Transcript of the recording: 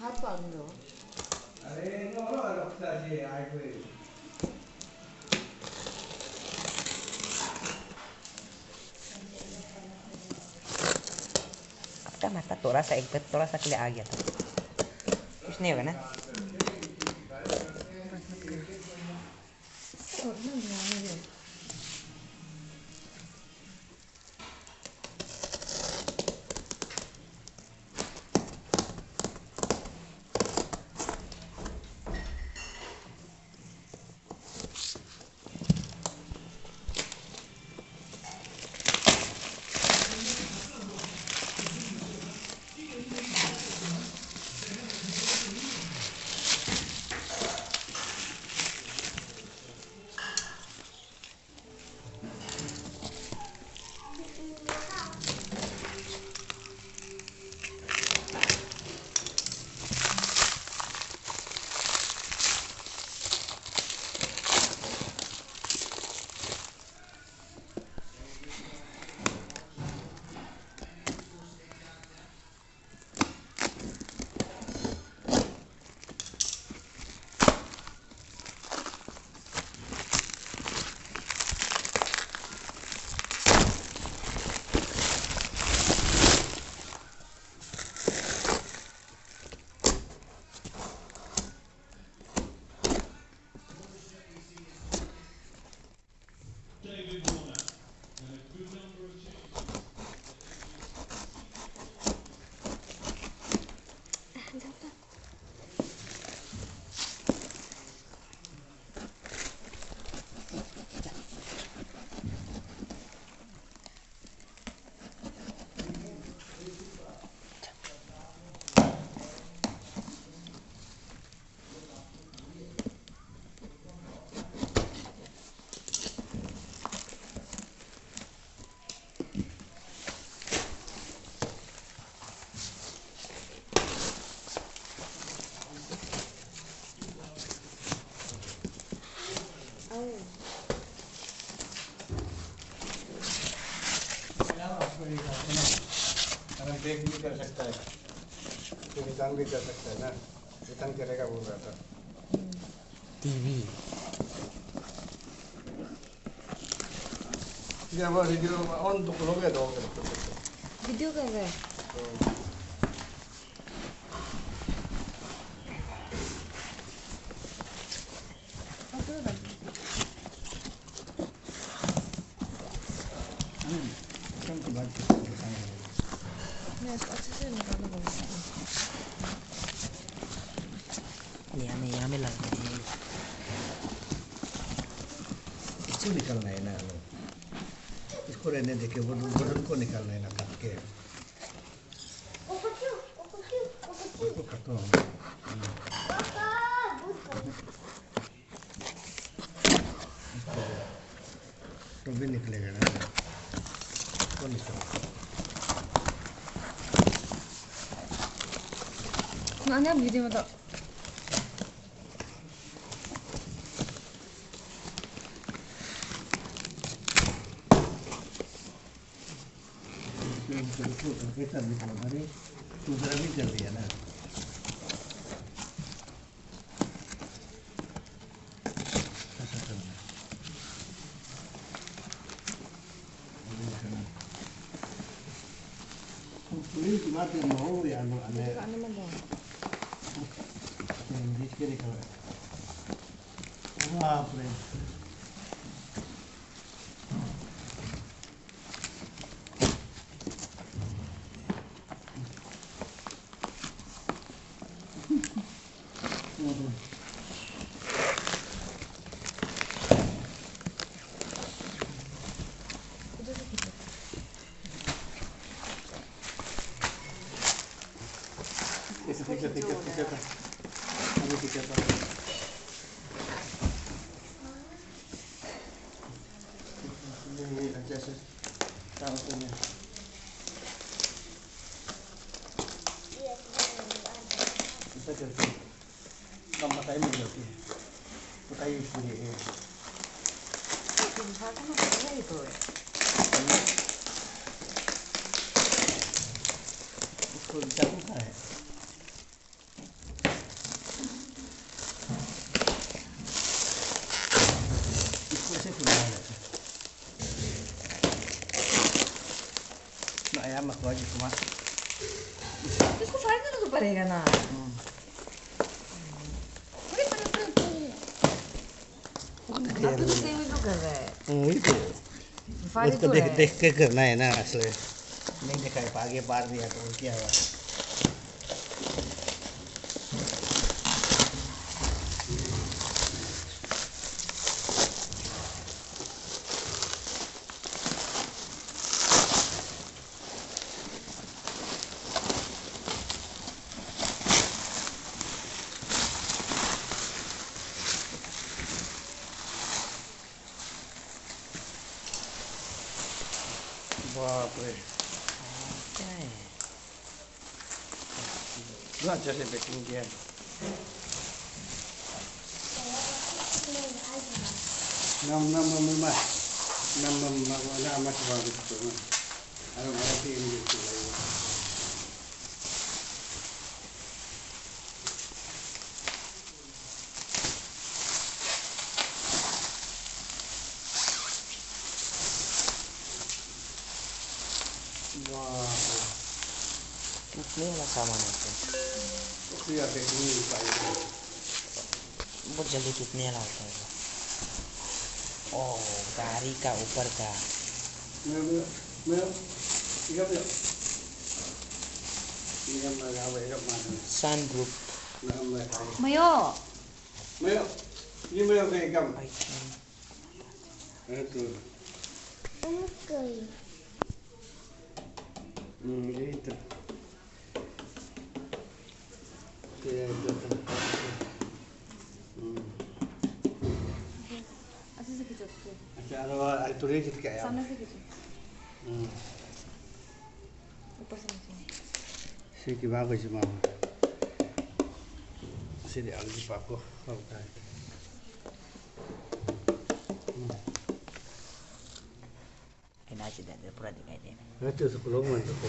하나도 안 넣어. अरे no no रखता है आठ बजे टमाटर थोड़ा सा एक थोड़ा सा के लिए आ गया था, कुछ नहीं होगा ना। ब्रेक भी कर सकता है, तो निकाल भी कर सकता है ना, रिटर्न करेगा बोल रहा था। टीवी ये वो वीडियो ऑन तो खोलोगे तो वीडियो कर रहा है। मैं अच्छे से निकालना पड़ेगा। यहाँ में लग रही है। इसको निकालना है ना, इसको रहने देके वो बटन को निकालना है ना, काट के उसको काटो। तो भी निकलेगा ना, वो निकल 아니야 미디어다. कैसा निकला अरे दूसरा भी कर दिया ना। पुलिस की बात है हो या नो अने बीच के निकल बाप रे तो आज कमा इसको फाड़ने तो पड़ेगा ना अरे आप तो सेम ही तो कर रहा है वही तो फाड़ी उसको तो देख है देख के करना है ना असले नहीं दिखाई आगे पार दिया तो क्या हुआ बाप रे क्या है जो अच्छे से पैकिंग किया है nam nam nam nam nam nam nam mas bagus tu ada ini gitu wah कितने वाला सामान है इसमें? dia ini kayak बहुत जल्दी कितने वाला होता है ओह गाड़ी का ऊपर का sun group Mayo ini mau kayak gam आई itu itu अच्छे से खींचो अच्छा ada tulis kayak सामने से खींचो Hmm. ऊपर से नीचे Sige bago si mama. Sige ang pa ko. Okay. एनाची दे पूरा दिखाई दे Ito sa kulungan ko.